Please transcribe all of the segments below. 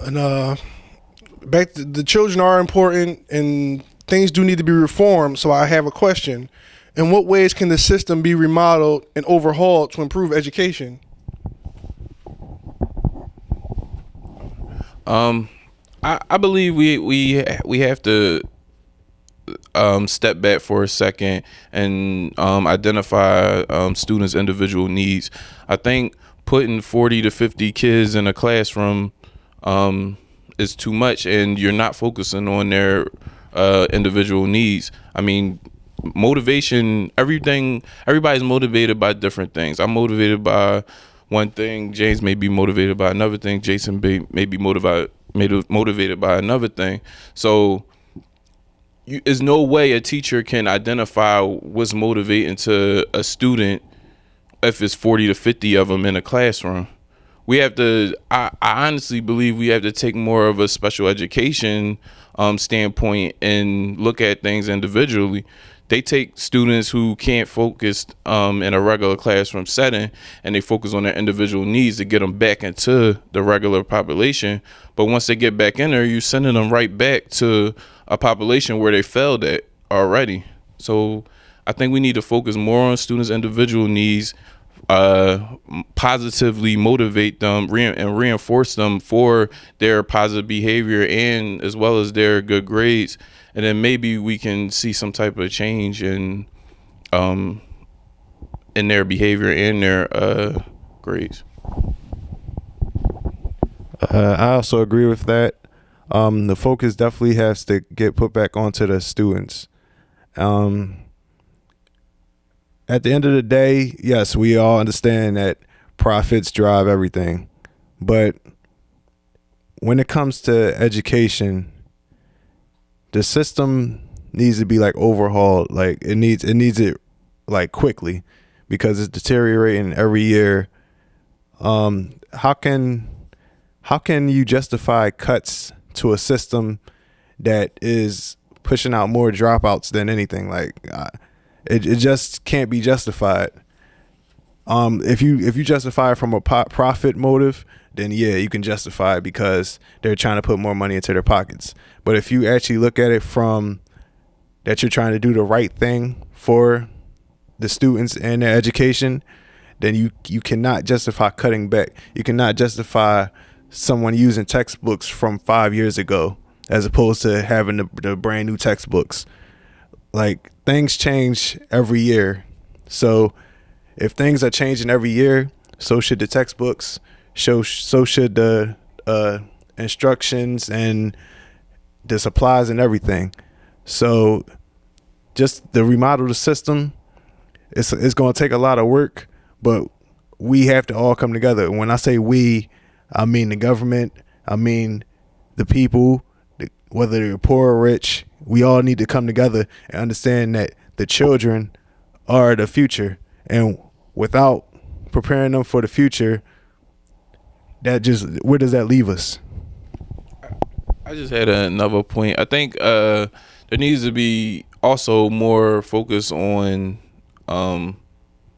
And back to the children are important, and things do need to be reformed. So I have a question: in what ways can the system be remodeled and overhauled to improve education? I believe we have to step back for a second and identify students' individual needs. I think putting 40 to 50 kids in a classroom is too much, and you're not focusing on their individual needs. I mean, motivation, everybody's motivated by different things. I'm motivated by one thing, James may be motivated by another thing, Jason may be motivated by another thing. So there's no way a teacher can identify what's motivating to a student if it's 40 to 50 of them in a classroom. We have to, I honestly believe we have to take more of a special education standpoint and look at things individually. They take students who can't focus in a regular classroom setting, and they focus on their individual needs to get them back into the regular population. But once they get back in there, you're sending them right back to a population where they failed at already. So I think we need to focus more on students' individual needs, positively motivate them and reinforce them for their positive behavior and as well as their good grades. And then maybe we can see some type of change in their behavior and their grades. I also agree with that. The focus definitely has to get put back onto the students. At the end of the day, yes, we all understand that profits drive everything. But when it comes to education, the system needs to be like overhauled. Like it needs it like quickly, because it's deteriorating every year. How can you justify cuts to a system that is pushing out more dropouts than anything? Like it just can't be justified. If you justify it from a profit motive, then yeah, you can justify it because they're trying to put more money into their pockets. But if you actually look at it from that you're trying to do the right thing for the students and their education, then you cannot justify cutting back. You cannot justify someone using textbooks from 5 years ago as opposed to having the brand new textbooks. Like, things change every year. So if things are changing every year, so should the textbooks, so should the instructions and the supplies and everything. So just to remodel the system, it's going to take a lot of work, but we have to all come together. And when I say we, I mean the government, I mean the people, whether they're poor or rich. We all need to come together and understand that the children are the future, and without preparing them for the future, where does that leave us? I just had another point. I think there needs to be also more focus on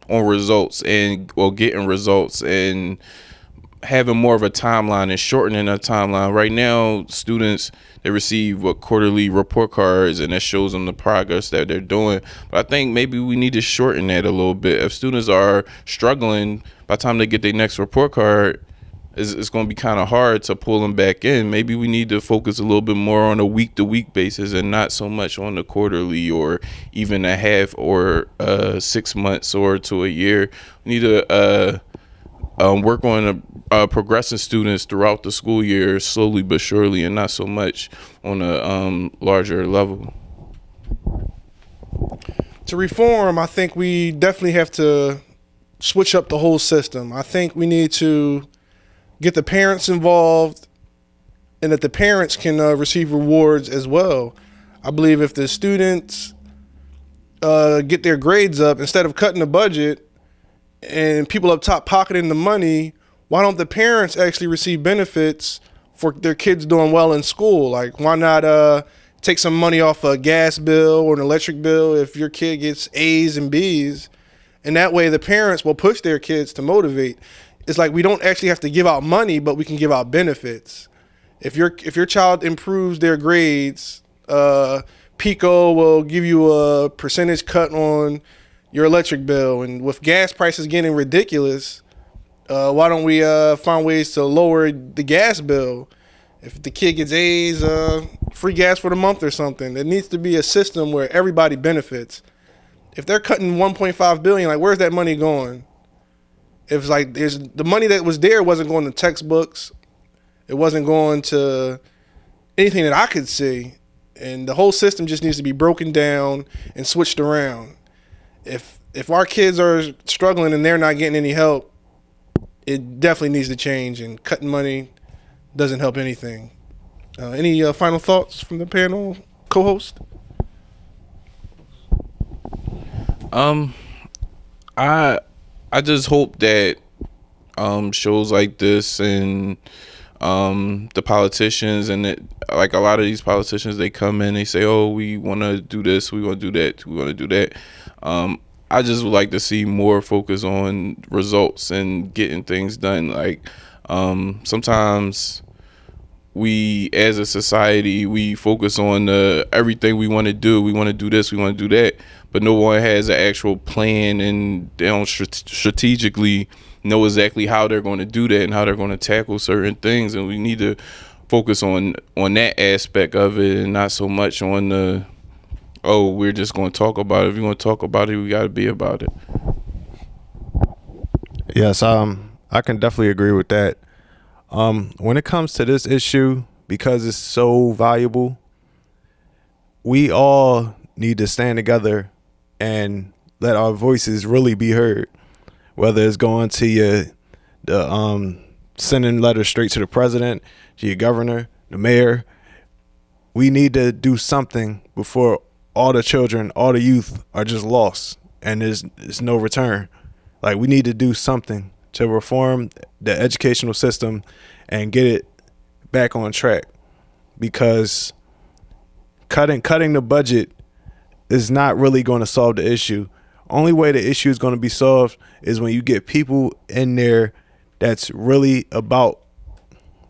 results and getting results and having more of a timeline and shortening a timeline. Right now, students, they receive quarterly report cards, and that shows them the progress that they're doing. But I think maybe we need to shorten that a little bit. If students are struggling, by the time they get their next report card, it's going to be kind of hard to pull them back in. Maybe we need to focus a little bit more on a week-to-week basis and not so much on the quarterly or even a half or 6 months or to a year. We need to work on progressing students throughout the school year slowly but surely, and not so much on a larger level. To reform, I think we definitely have to switch up the whole system. I think we need to get the parents involved, and that the parents can receive rewards as well. I believe if the students get their grades up, instead of cutting the budget and people up top pocketing the money, why don't the parents actually receive benefits for their kids doing well in school? Like, why not take some money off a gas bill or an electric bill if your kid gets A's and B's? And that way the parents will push their kids to motivate. It's like we don't actually have to give out money, but we can give out benefits. If your child improves their grades, Pico will give you a percentage cut on your electric bill. And with gas prices getting ridiculous, why don't we find ways to lower the gas bill? If the kid gets A's, free gas for the month or something. There needs to be a system where everybody benefits. If they're cutting 1.5 billion, like where's that money going? If it's like there's the money that was there wasn't going to textbooks, it wasn't going to anything that I could see, and the whole system just needs to be broken down and switched around. If our kids are struggling and they're not getting any help, it definitely needs to change, and cutting money doesn't help anything. Any final thoughts from the panel co-host? I just hope that shows like this and the politicians and like a lot of these politicians, they come in, they say, oh, we want to do this, we want to do that, we want to do that. I just would like to see more focus on results and getting things done. Like sometimes we as a society, we focus on everything we want to do. We want to do this, we want to do that, but no one has an actual plan, and they don't strategically know exactly how they're going to do that and how they're going to tackle certain things. And we need to focus on that aspect of it, and not so much on we're just going to talk about it. If you want to talk about it, we got to be about it. Yes, I can definitely agree with that. When it comes to this issue, because it's so valuable, we all need to stand together and let our voices really be heard. Whether it's going to sending letters straight to the president, to your governor, the mayor, we need to do something before all the children, all the youth are just lost and there's no return. Like, we need to do something to reform the educational system and get it back on track, because cutting the budget is not really going to solve the issue. Only way the issue is going to be solved is when you get people in there that's really about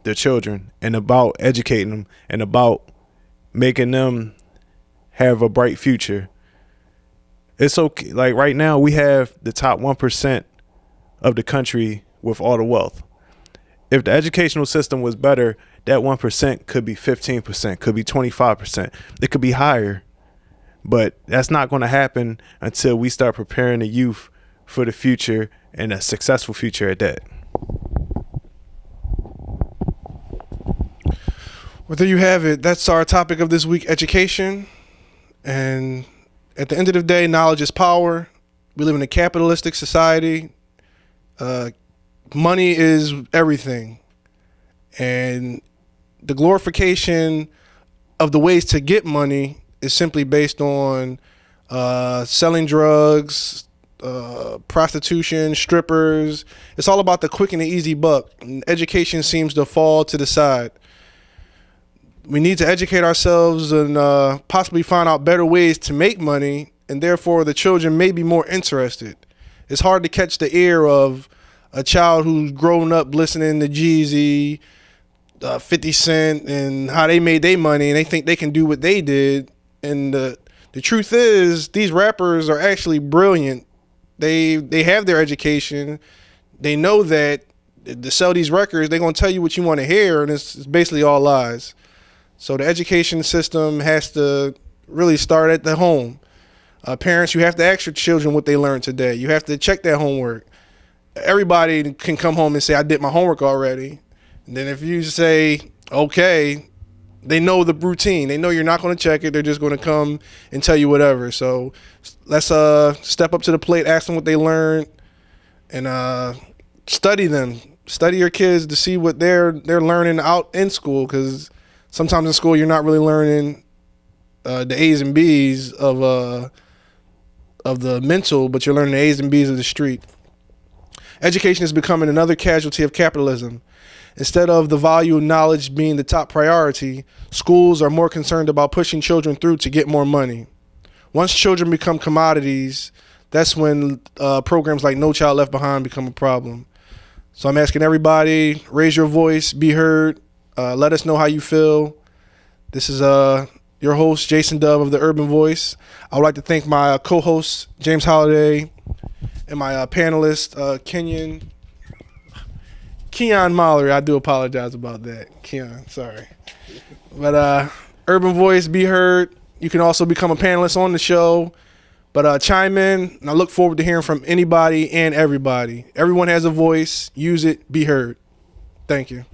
the children and about educating them and about making them have a bright future. It's okay. Like right now, we have the top 1% of the country with all the wealth. If the educational system was better, that 1% could be 15%, could be 25%. It could be higher. But that's not going to happen until we start preparing the youth for the future, and a successful future at that. Well, there you have it. That's our topic of this week, education. And at the end of the day, knowledge is power. We live in a capitalistic society. Money is everything. And the glorification of the ways to get money is simply based on selling drugs, prostitution, strippers. It's all about the quick and the easy buck. And education seems to fall to the side. We need to educate ourselves and possibly find out better ways to make money, and therefore the children may be more interested. It's hard to catch the ear of a child who's grown up listening to Jeezy, 50 Cent, and how they made their money, and they think they can do what they did. And the truth is, these rappers are actually brilliant. They have their education. They know that to sell these records, they're going to tell you what you want to hear, and it's basically all lies. So the education system has to really start at the home. Parents, you have to ask your children what they learned today. You have to check their homework. Everybody can come home and say, I did my homework already. And then if you say, okay, they know the routine. They know you're not going to check it. They're just going to come and tell you whatever. So let's step up to the plate, ask them what they learned, and study them. Study your kids to see what they're learning out in school, because sometimes in school you're not really learning the A's and B's of the mental, but you're learning the A's and B's of the street. Education is becoming another casualty of capitalism. Instead of the value of knowledge being the top priority, schools are more concerned about pushing children through to get more money. Once children become commodities, that's when programs like No Child Left Behind become a problem. So I'm asking everybody, raise your voice, be heard. Let us know how you feel. This is your host, Jason Dove of The Urban Voice. I would like to thank my co-host, James Holliday, and my panelist, Keyon Mallory. I do apologize about that. Keyon, sorry. But Urban Voice, be heard. You can also become a panelist on the show. But chime in, and I look forward to hearing from anybody and everybody. Everyone has a voice. Use it. Be heard. Thank you.